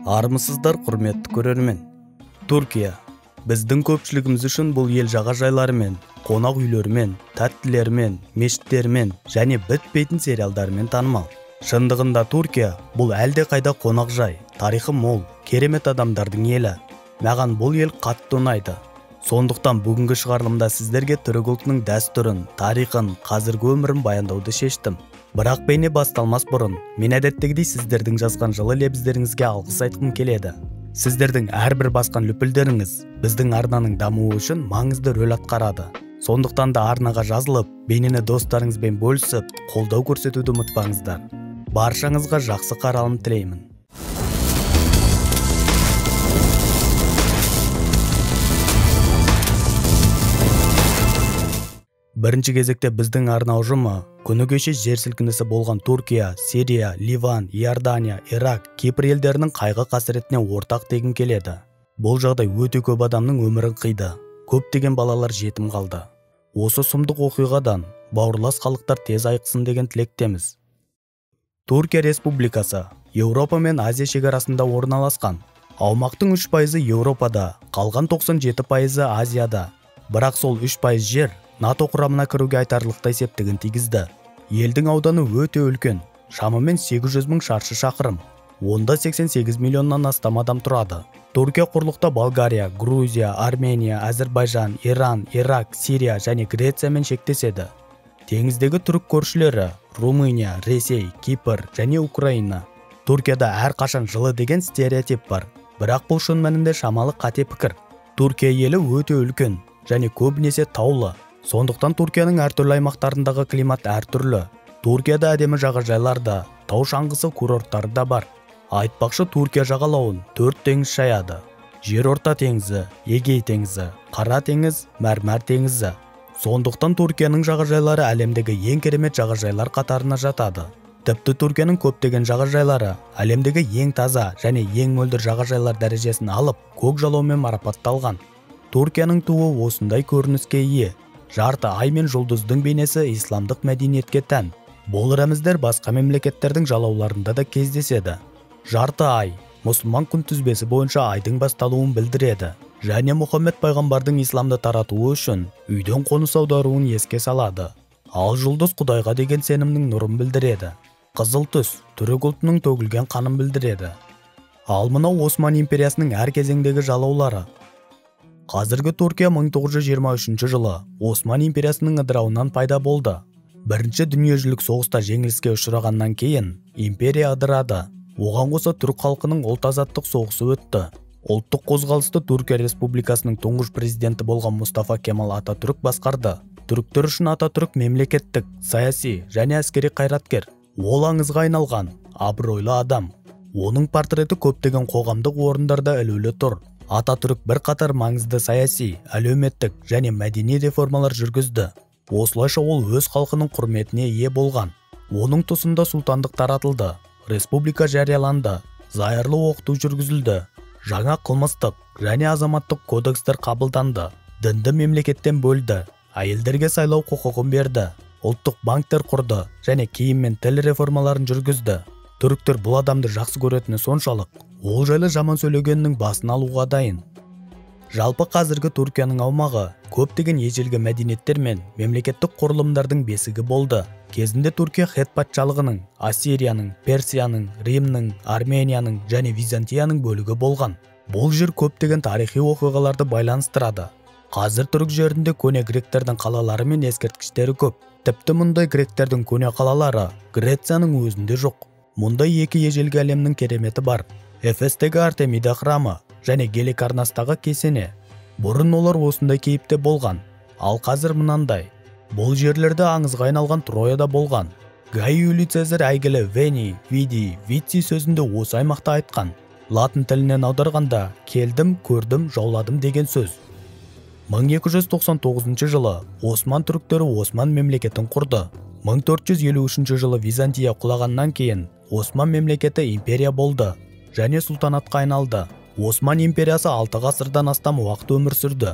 Армысыздар, құрметті көрермен. Түркия біздің көпшілігіміз үшін бұл ел жағажайларымен, қонақ үйлерімен, тәттілерімен, мешіттерімен және бітпейтін сериалдарымен танымал. Шындығында Түркия бұл әлде қайда қонақжай, тарихы мол, керемет адамдардың елі. Маған бұл ел қатты ұнайды. Сондықтан бүгінгі шығарылымда сіздерге түрік ұлтының дәстүрін, тарихын, қазіргі өмірін баяндауды шештім. Бірақ бейне басталмас бұрын, мен әдеттегідей сіздердің жазған жылы лебіздеріңізге алғыс айтқым келеді. Сіздердің әрбір басқан лүпілдеріңіз біздің арнаның дамуы үшін маңызды рөл атқарады. Сондықтан да арнаға жазылып, бейнені достарыңызбен бөлісіп, қолдау көрсетуді ұмытпаңыздар. Баршаңызға жақсы қаралым тілеймін. Бірінші кезекте біздің арна ұжымы күні кеше жер сілкінісі болған Түркия, Сирия, Ливан, Иордания, Ирак, Кипр елдерінің қайғы қасіретіне ортақ дегім келеді. Бұл жағдай өте көп адамның өмірін қиды. Көптеген балалар жетім қалды. Осы сұмдық оқиғадан бауырлас халықтар тез айықсын деген тілектеміз. Түркия Республикасы Еуропа мен Азия шекарасында орналасқан. Аумақтың 3% Еуропада, қалған 97% Азияда. Бірақ сол 3% жер НАТО құрамына кіруге айтарлықтай септігін тигізді. Елдің ауданы өте үлкен, шамамен 800 мың шаршы шақырым. Онда 88 миллионнан астам адам тұрады. Түркия құрлықта Болгария, Грузия, Армения, Әзербайжан, Иран, Ирак, Сирия және Грециямен шектеседі. Теңіздегі түрік көршілері Румыния, Ресей, Кипр және Украина. Түркияда әрқашан жылы деген стереотип бар. Бірақ бұл шын мәнінде шамалы қате пікір. Түркия елі өте үлкен және көбінесе таулы. Сондықтан Түркияның әртүрлі аймақтарындағы климат әртүрлі. Түркияда әдемі жағажайлар да, тау шаңғысы курорттары да бар. Айтпақшы, Түркия жағалауын 4 теңіз шаяды. Жерорта теңізі, Эгей теңізі, Қара теңіз, Мәрмәр теңізі. Сондықтан Түркияның жағажайлары әлемдегі ең керемет жағажайлар қатарына жатады. Тіпті Түркияның көптеген жағажайлары әлемдегі ең таза және ең мөлдір жағажайлар дәрежесін алып, көк жалаумен марапатталған. Түркияның туы осындай көрініске ие. Жарты ай мен жұлдыздың бейнесі исламдық мәдениетке тән. Бұл рәміздер басқа мемлекеттердің жалауларында да кездеседі. Жарты ай мұсылман күнтізбесі бойынша айдың басталуын білдіреді және Мұхаммед пайғамбардың исламды таратуы үшін үйден қоныс аударуын еске салады. Ал жұлдыз Құдайға деген сенімнің нұрын білдіреді. Қызыл түс түрік ұлтының төгілген қанын білдіреді. Ал мынау Осман империясының әр кезеңдегі жалаулары. Қазіргі Түркия 1923 жылы Осман империясының ыдырауынан пайда болды. Бірінші дүниежүзілік соғыста жеңіліске ұшырағаннан кейін империя ыдырады. Оған қоса түрік халқының ұлт азаттық соғысы өтті. Ұлттық қозғалысты Түркия Республикасының тұңғыш президенті болған Мұстафа Кемал Ататүрік басқарды. Түріктер үшін Ататүрік мемлекеттік, саяси және әскери қайраткер. Ол аңызға айналған абыройлы адам. Оның портреті көптеген қоғамдық орындарда ілулі тұр. Ататүрік бір қатар маңызды саяси, әлеуметтік және мәдени реформалар жүргізді. Осылайша ол өз халқының құрметіне ие болған. Оның тұсында сұлтандық таратылды, республика жарияланды, зайырлы оқыту жүргізілді, жаңа қылмыстық және азаматтық кодекстер қабылданды, дінді мемлекеттен бөлді, әйелдерге сайлау құқығын берді, ұлттық банктер құрды және киім мен тіл реформаларын жүргізді. Түріктер бұл адамды жақсы көретіні соншалық, ол жайлы жаман сөйлегеннің басын алуға дайын. Жалпы қазіргі Түркияның аумағы көптеген ежелгі мәдениеттер мен мемлекеттік құрылымдардың бесігі болды. Кезінде Түркия хет патшалығының, Ассирияның, Персияның, Римнің, Арменияның және Византияның бөлігі болған. Бұл жер көптеген тарихи оқиғаларды байланыстырады. Қазір түрік жерінде көне гректердің қалалары мен ескерткіштері көп. Тіпті мұндай гректердің көне қалалары Грецияның өзінде жоқ. Мұнда екі ежелгі әлемнің кереметі бар. Эфестегі Артемида храмы және Геликарнастағы кесене. Бұрын олар осындай кейіпте болған. Ал қазір мынандай. Бұл жерлерде аңызға айналған Трояда болған. Гай Юлий Цезарь әйгілі Вени, Види, Вици сөзінде осы аймақта айтқан. Латын тілінен аударғанда келдім, көрдім, жауладым деген сөз. 1299 жылы Осман түріктері Осман мемлекетін құрды. 1453 жылы Византия құлағаннан кейін Осман мемлекеті империя болды және сұлтанатқа айналды. Осман империясы 6 ғасырдан астам уақыт өмір сүрді.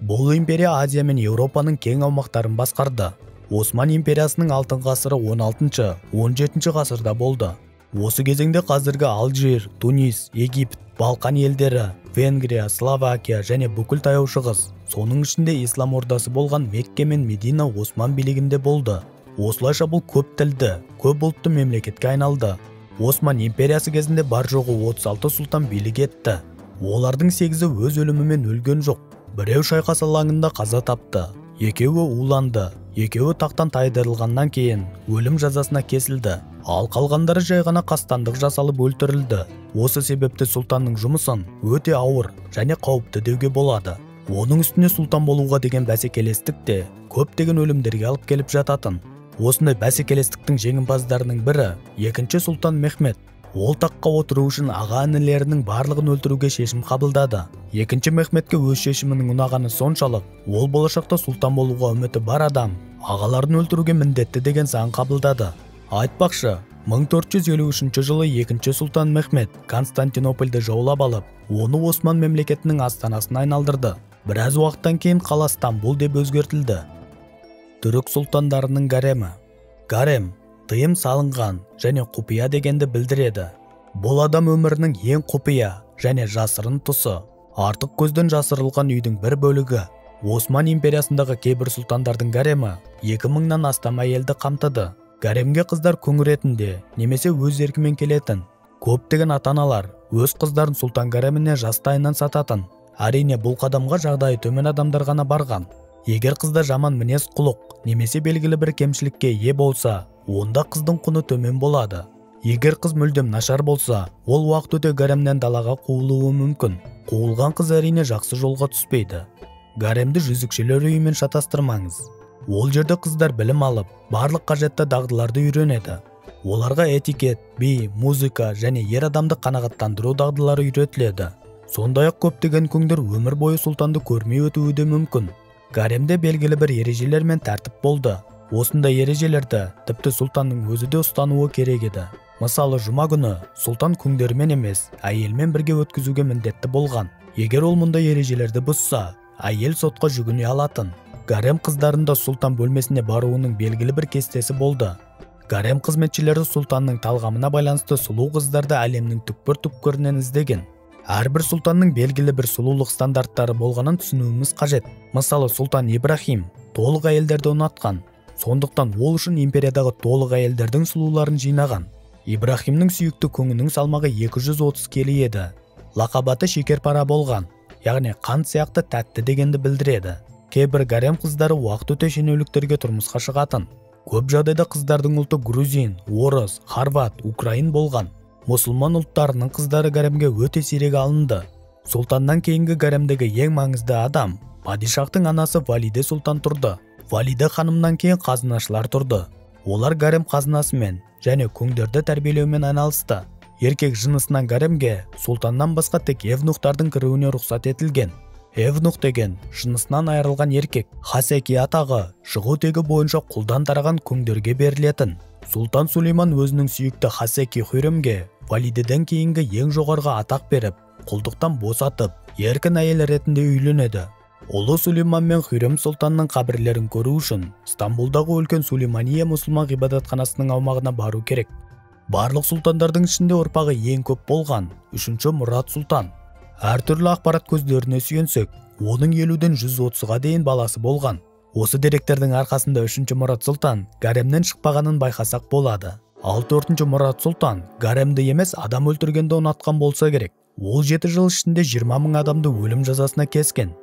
Бұл империя Азия мен Еуропаның кең аумақтарын басқарды. Осман империясының алтын ғасыры 16-17 ғасырда болды. Осы кезеңде қазіргі Алжир, Тунис, Египет, Балқан елдері, Венгрия, Словакия және бүкіл таяу шығыс, соның ішінде ислам ордасы болған Мекке мен Медина Осман билігінде болды. Осылайша бұл көп тілді, көп ұлтты мемлекетке айналды. Осман империясы кезінде бар жоғы 36 сұлтан билік етті. Олардың 8-і өз өлімімен өлген жоқ. Біреу шайқас алаңында қаза тапты. Екеуі уланды. Екеуі тақтан тайдырылғаннан кейін өлім жазасына кесілді. Ал қалғандары жай ғана қастандық жасалып өлтірілді. Осы себепті сұлтанның жұмысын өте ауыр және қауіпті деуге болады. Оның үстіне сұлтан болуға деген бәсекелестік те көптеген өлімдерге алып келіп жататын. Осындай бәсекелестіктің жеңімпаздарының бірі екінші сұлтан Мехмет. Ол таққа отыру үшін аға-інілерінің барлығын өлтіруге шешім қабылдады. Екінші Мехметке өз шешімінің ұнағаны соншалық, ол болашақта сұлтан болуға үміті бар адам ағаларын өлтіруге міндетті деген заң қабылдады. Айтпақшы, 1453 жылы екінші сұлтан Мехмет Константинопольді жаулап алып, оны Осман мемлекетінің астанасына айналдырды. Біраз уақыттан кейін қала Стамбул деп өзгертілді. Түрік сұлтандарының гаремі. Гарем тыйым салынған және құпия дегенді білдіреді. Бұл адам өмірінің ең құпия және жасырын тұсы. Артық көзден жасырылған үйдің бір бөлігі. Осман империясындағы кейбір сұлтандардың гаремі 2000-нан астам әйелді қамтыды. Гаремге қыздар күң ретінде немесе өз еркімен келетін. Көптеген ата-аналар өз қыздарын сұлтан гареміне жастайынан сататын. Әрине бұл қадамға жағдайы төмен адамдар ғана барған. Егер қызда жаман мінез құлық немесе белгілі бір кемшілікке ие болса, онда қыздың құны төмен болады. Егер қыз мүлдем нашар болса, ол уақыт өте гаремнен далаға қуылуы мүмкін. Қуылған қыз әрине жақсы жолға түспейді. Гаремді жүзікшілер үйімен шатастырмаңыз. Ол жерде қыздар білім алып, барлық қажетті дағдыларды үйренеді. Оларға этикет, би, музыка және ер адамды қанағаттандыру дағдылары үйретіледі. Сондай-ақ көптеген күңдер өмір бойы сұлтанды көрмей өтуі де мүмкін. Гаремде белгілі бір ережелер мен тәртіп болды. Осындай ережелерді тіпті сұлтанның өзі де ұстануы керек еді. Мысалы, жұма күні сұлтан күңдермен емес, әйелмен бірге өткізуге міндетті болған. Егер ол мұндай ережелерді бұзса, әйел сотқа жүгіне алатын. Гарем қыздарында сұлтан бөлмесіне баруының белгілі бір кестесі болды. Гарем қызметшілері сұлтанның талғамына байланысты сұлу қыздарды әлемнің түкпір-түкпірінен іздеген. Әрбір сұлтанның белгілі бір сұлулық стандарттары болғанын түсінуіміз қажет. Мысалы, сұлтан Ибрахим толық әйелдерді ұнатқан. Сондықтан ол үшін империядағы толық әйелдердің сұлуларын жинаған. Ибрахимнің сүйікті күңінің салмағы 230 келі еді. Лақабаты шекерпара болған, яғни қант сияқты тәтті дегенді білдіреді. Кейбір гарем қыздары уақыт өте шенеуліктерге тұрмысқа шығатын. Көп жағдайда қыздардың ұлты грузин, орыс, хорват, украин болған. Мұсылман ұлттарының қыздары гаремге өте сирек алынды. Сұлтаннан кейінгі гаремдегі ең маңызды адам падишахтың анасы Валиде сұлтан тұрды. Валиде ханымнан кейін қазынашылар тұрды. Олар гарем қазынасымен және күңдерді тәрбиелеумен айналысты. Еркек жынысынан гаремге сұлтаннан басқа тек евнухтардың кіруіне рұқсат етілген. Евнух деген жынысынан айырылған еркек. Хасеки атағы шығу тегі бойынша құлдан тараған күңдерге берілетін. Сұлтан Сулейман өзінің сүйікті Хасеки Хюремге Валидеден кейінгі ең жоғарғы атақ беріп, құлдықтан босатып, еркін әйел ретінде үйленеді. Ұлы Сулейман мен Хюрем сұлтанның қабірлерін көру үшін Стамбулдағы үлкен Сулеймания мұсылман ғибадатханасының аумағына бару керек. Барлық сұлтандардың ішінде ұрпағы ең көп болған 3-ші Мұрат сұлтан. Әртүрлі ақпарат көздеріне сүйенсек, оның 50-ден 130-ға дейін баласы болған. Осы деректердің арқасында 3-ші Мұрат сұлтан гаремнен шықпағанын байқасақ болады. Ал 4-ші Мұрат сұлтан гаремді емес адам өлтіргенді ұнатқан болса керек. Ол 7 жыл ішінде 20 мың адамды өлім жазасына кескен.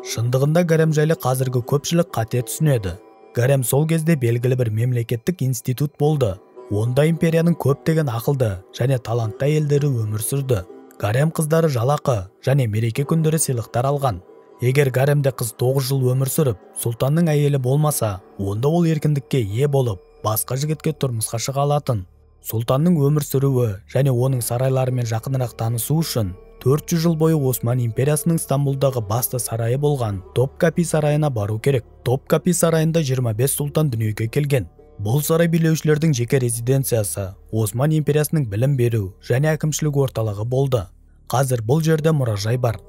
Шындығында гарем жайлы қазіргі көпшілік қате түсінеді. Гарем сол кезде белгілі бір мемлекеттік институт болды. Онда империяның көптеген ақылды және талантты әйелдері өмір сүрді. Гарем қыздары жалақы және мереке күндері сыйлықтар алған. Егер гаремде қыз 9 жыл өмір сүріп, сұлтанның әйелі болмаса, онда ол еркіндікке ие болып, басқа жігітке тұрмысқа шыға алатын. Сұлтанның өмір сүруі және оның сарайларымен жақынырақ танысу үшін 400 жыл бойы Осман империясының Стамбулдағы басты сарайы болған Топкапи сарайына бару керек. Топкапи сарайында 25 сұлтан дүниеге келген. Бұл сарай билеушілердің жеке резиденциясы, Осман империясының білім беру және әкімшілік орталығы болды. Қазір бұл жерде мұражай бар.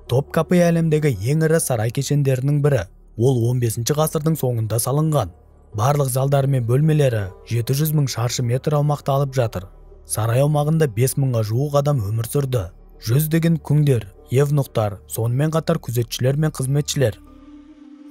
Топкапи әлемдегі ең ірі сарай кешендерінің бірі. Ол 15 ғасырдың соңында салынған. Барлық залдары мен бөлмелері 700 мың шаршы метр аумақты алып жатыр. Сарай аумағында 5000-ға жуық адам өмір сүрді. Жүздеген күңдер, евнухтар, сонымен қатар күзетшілер мен қызметшілер.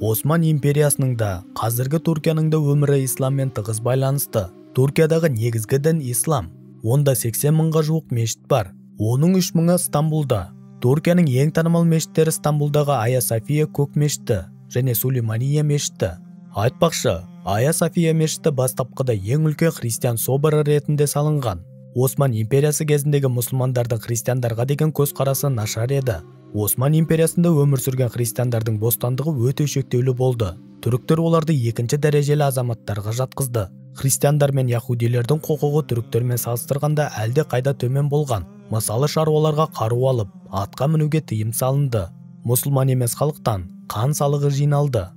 Осман империясының да, қазіргі Түркияның да өмірі исламмен тығыз байланысты. Түркиядағы негізгі дін ислам. Онда 80.000-ға жуық мешіт бар. Оның 3000-ы Стамбулда. Түркияның ең танымал мешіттері Стамбулдағы Айя София көк мешіті және Сулеймания мешіті. Айтпақшы, Айя София мешіті бастапқыда ең үлкен христиан соборы ретінде салынған. Осман империясы кезіндегі мұсылмандардың христиандарға деген көзқарасы нашар еді. Осман империясында өмір сүрген христиандардың бостандығы өте шектеулі болды. Түріктер оларды екінші дәрежелі азаматтарға жатқызды. Христиандар мен яһудилердің құқығы түріктермен салыстырғанда әлде қайда төмен болған. Мысалы, шаруаларға қару алып, атқа мінуге тыйым салынды. Мұсылман емес халықтан қан салығы жиналды.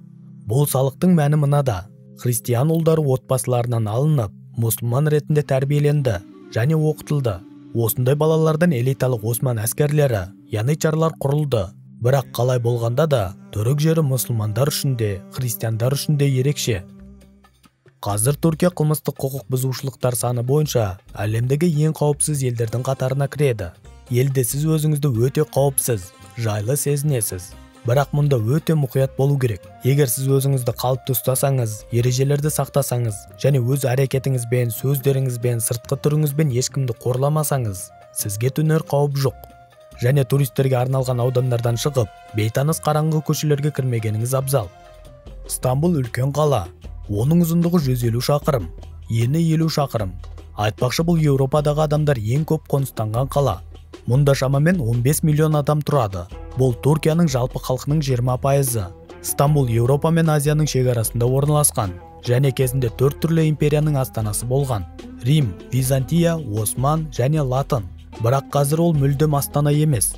Бұл салықтың мәні мынада: христиан ұлдары отбасыларынан алынып, мұсылман ретінде тәрбиеленді және оқытылды. Осындай балалардан элиталық Осман әскерлері, янычарлар құрылды. Бірақ қалай болғанда да, түрік жері мұсылмандар үшін де, христиандар үшін де ерекше. Қазір Түркия қылмыстық құқық бұзушылықтар саны бойынша әлемдегі ең қауіпсіз елдердің қатарына кіреді. Елде сіз өзіңізді өте қауіпсіз, жайлы сезінесіз. Бірақ мұнда өте мұқият болу керек. Егер сіз өзіңізді қалыпты ұстасаңыз, ережелерді сақтасаңыз және өз әрекетіңізбен, сөздеріңізбен, сыртқы түріңізбен ешкімді қорламасаңыз, сізге төнер қауіп жоқ. Және туристерге арналған аудандардан шығып, бейтаныс қараңғы көшелерге кірмегеніңіз абзал. Стамбул үлкен қала. Оның ұзындығы 150 шақырым, ені 50 шақырым. Айтпақшы, бұл Еуропадағы адамдар ең көп қоныстанған қала. Мұнда шамамен 15 миллион адам тұрады. Бұл Түркияның жалпы халқының 20%. Стамбул Еуропа мен Азияның шекарасында орналасқан және кезінде 4 түрлі империяның астанасы болған: Рим, Византия, Осман және Латын. Бірақ қазір ол мүлдем астана емес.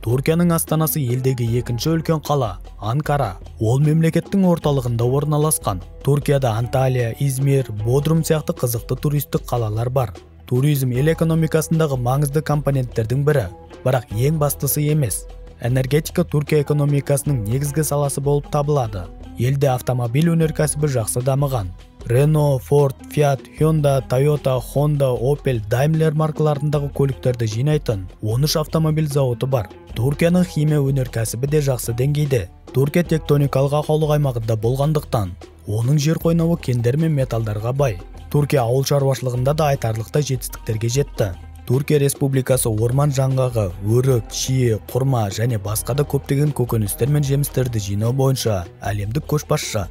Түркияның астанасы елдегі екінші үлкен қала, Анкара. Ол мемлекеттің орталығында орналасқан. Түркияда Анталия, Измир, Бодрум сияқты қызықты туристік қалалар бар. Туризм ел экономикасындағы маңызды компоненттердің бірі, бірақ ең бастысы емес. Энергетика Түркия экономикасының негізгі саласы болып табылады. Елде автомобиль өнеркәсібі жақсы дамыған. Renault, Ford, Fiat, Hyundai, Toyota, Honda, Opel, Daimler маркаларындағы көліктерді жинайтын 13 автомобиль зауыты бар. Түркияның химия өнеркәсібі де жақсы деңгейде. Түркия тектоникалық ахуалдық аймағында болғандықтан, оның жер қойнауы кендер мен металдарға бай. Түркия ауыл шаруашылығында да айтарлықтай жетістіктерге жетті. Түркия Республикасы орман жаңғағы, өрік, шие, құрма және басқа да көптеген көкөністер мен жемістерді жинау бойынша әлемдік көшбасшы.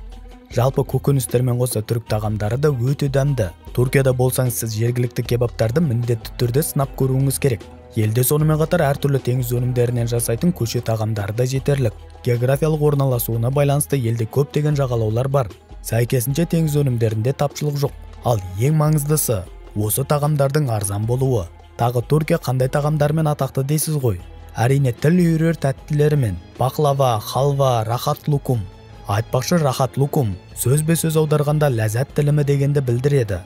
Жалпы көкөністермен қоса түрік тағамдары да өте дәмді. Түркияда болсаңыз, сіз жергілікті кебаптарды міндетті түрде сынап көруіңіз керек. Елде сонымен қатар әртүрлі теңіз өнімдерінен жасайтын көше тағамдары да жетерлік. Географиялық орналасуына байланысты елде көптеген жағалаулар бар. Сәйкесінше теңіз өнімдерінде тапшылық жоқ. Ал ең маңыздысы осы тағамдардың арзан болуы. Тағы Түркия қандай тағамдармен атақты дейсіз ғой? Әрине тіл үйірер тәттілерімен: баклава, халва, рахат лукум. Айтпақшы, рахат лукум сөзбе-сөз аударғанда ләззат тілімі дегенді білдіреді.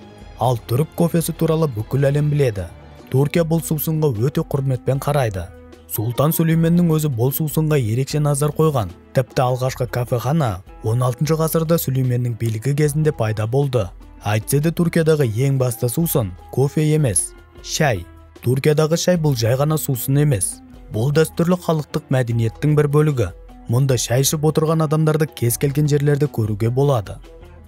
Ал түрік кофесі туралы бүкіл әлем біледі. Түркия бұл сусынға өте құрметпен қарайды. Сұлтан Сүлейменнің өзі бұл сусынға ерекше назар қойған. Тіпті алғашқы кафехана 16 ғасырда Сүлейменнің билігі кезінде пайда болды. Әйтсе де Түркиядағы ең басты сусын кофе емес, шай. Түркиядағы шай бұл жай ғана сусын емес. Бұл дәстүрлі халықтық мәдениеттің бір бөлігі. Мұнда шай ішіп отырған адамдарды кез келген жерлерде көруге болады.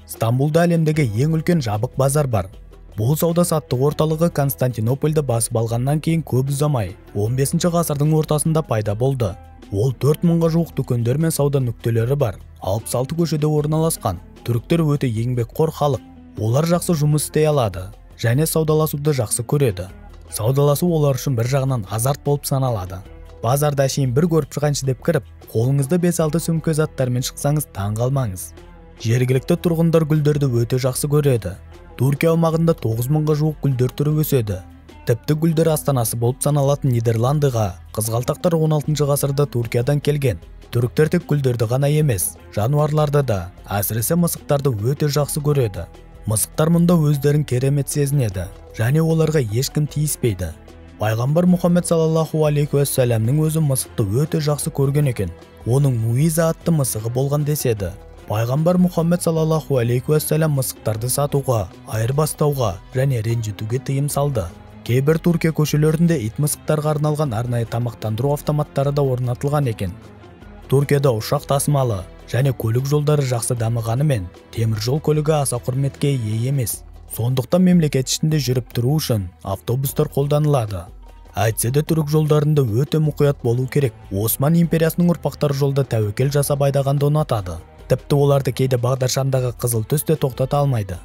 Стамбулда әлемдегі ең үлкен жабық базар бар. Бұл сауда-саттық орталығы Константинопольді басып алғаннан кейін көп ұзамай 15 ғасырдың ортасында пайда болды. Ол 4000-ға жуық дүкендер мен сауда нүктелері бар. 66 көшеде орналасқан. Түріктер өте еңбекқор халық. Олар жақсы жұмыс істей алады және саудаласуды жақсы көреді. Саудаласу олар үшін бір жағынан азарт болып саналады. Базарда әшейін бір көріп шығайыншы деп кіріп, қолыңызды 5-6 сөмке заттармен шықсаңыз таң қалмаңыз. Жергілікті тұрғындар гүлдерді өте жақсы көреді. Түркия аумағында 9000-ға жуық гүлдер түрі өседі. Тіпті гүлдер астанасы болып саналатын Нидерландыға қызғалдақтар 16 ғасырда Түркиядан келген. Түріктер тек гүлдерді ғана емес, жануарларды да, әсіресе мысықтарды өте жақсы көреді. Мысықтар мұнда өздерін керемет сезінеді және оларға ешкім тиіспейді. Пайғамбар Мұхаммед саллаллаху алейхи уассаламның өзі мысықты өте жақсы көрген екен. Оның Муиза атты мысығы болған деседі. Пайғамбар Мұхаммед саллаллаху алейхи уассалам мысықтарды сатуға, айырбастауға және ренжітуге тыйым салды. Кейбір Түркия көшелерінде ит мысықтарға арналған арнайы тамақтандыру автоматтары да орнатылған екен. Түркияда ұшақ тасымалы және көлік жолдары жақсы дамығанымен, темір жол көлігі аса құрметке ие емес. Сондықтан мемлекет ішінде жүріп тұру үшін автобустар қолданылады. Әйтсе де түрік жолдарында өте мұқият болу керек. Осман империясының ұрпақтары жолда тәуекел жасап айдағанды ұнатады. Тіпті оларды кейде бағдаршамдағы қызыл түсте тоқтата алмайды.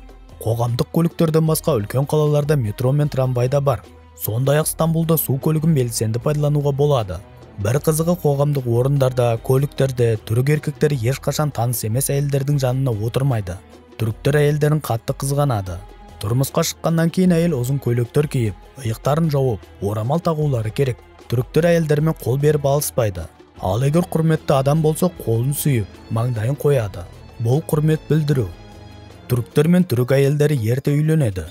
Қоғамдық көліктерден басқа үлкен қалаларда метро мен трамвай да бар. Сондай-ақ Стамбулда су көлігін белсенді пайдалануға болады. Бір қызығы, қоғамдық орындарда, көліктерде түрік еркектері ешқашан таныс емес әйелдердің жанына отырмайды. Түріктер әйелдерін қатты қызғанады. Тұрмысқа шыққаннан кейін әйел ұзын көйлектер киіп, иықтарын жауып, орамал тағулары керек. Түріктер әйелдермен қол беріп алыспайды. Ал егер құрметті адам болса, қолын сүйіп, маңдайын қояды. Бұл құрмет білдіру. Түріктер мен түрік әйелдері ерте үйленеді.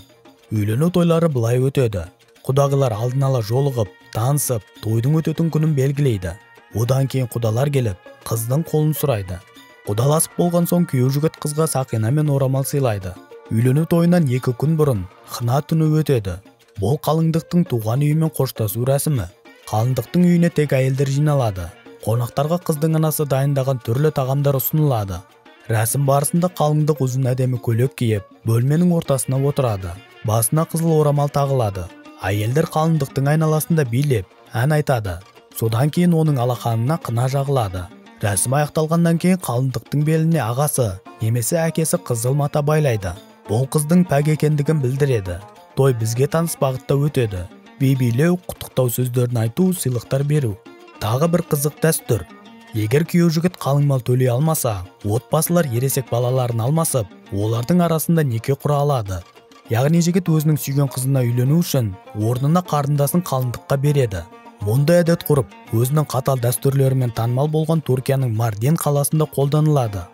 Үйлену тойлары былай өтеді. Құдағылар алдын ала жолығып, танысып, тойдың өтетін күнін белгілейді. Одан кейін құдалар келіп, қыздың қолын сұрайды. Құдаласып болған соң күйеу жігіт қызға сақина мен орамал сыйлайды. Үйлену тойынан 2 күн бұрын хына түні өтеді. Бұл қалыңдықтың туған үйімен қоштасу рәсімі. Қалыңдықтың үйіне тек әйелдер жиналады. Қонақтарға қыздың анасы дайындаған түрлі тағамдар ұсынылады. Рәсім барысында қалыңдық ұзын әдемі көйлек киіп, бөлменің ортасына отырады. Басына қызыл орамал тағылады. Әйелдер қалыңдықтың айналасында билеп, ән айтады. Содан кейін оның алақанына қына жағылады. Рәсім аяқталғаннан кейін қалыңдықтың беліне ағасы, немесе әкесі қызыл мата байлайды. Бұл қыздың пәк екендігін білдіреді. Той бізге таныс бағытта өтеді. Би билеу, құттықтау сөздерін айту, сыйлықтар беру. Тағы бір қызық дәстүр. Егер күйеу жігіт қалың мал төлей алмаса, отбасылар ересек балаларын алмасып, олардың арасында неке құра алады. Яғни жігіт өзінің сүйген қызына үйлену үшін орнына қарындасын қалыңдыққа береді. Мұндай әдет құрып, өзінің қатал дәстүрлерімен танымал болған Түркияның Мардин қаласында қолданылады.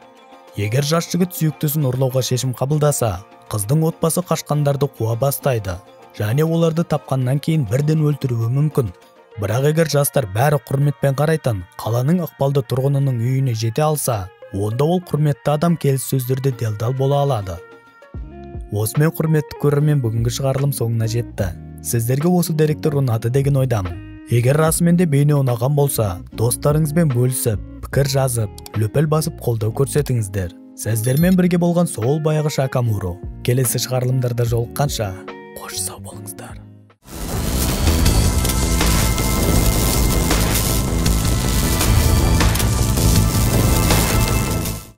Егер жас жігіт сүйіктісін ұрлауға шешім қабылдаса, қыздың отбасы қашқандарды қуа бастайды, және оларды тапқаннан кейін бірден өлтіруі мүмкін. Бірақ егер жастар бәрі құрметпен қарайтын қаланың ықпалды тұрғынының үйіне жете алса, онда ол құрметті адам келіссөздерде делдал бола алады. Осымен құрметті көрермен, бүгінгі шығарылым соңына жетті. Сіздерге осы деректер ұнады деген ойдамын. Егер расымен де бейне ұнаған болса, достарыңызбен бөлісіп, пікір жазып, löpел басып қолдау көрсетіңіздер. Сіздермен бірге болған сол баяғы Шакамуру. Келесі шығарылымдарда жолыққанша, қош сау болыңыздар.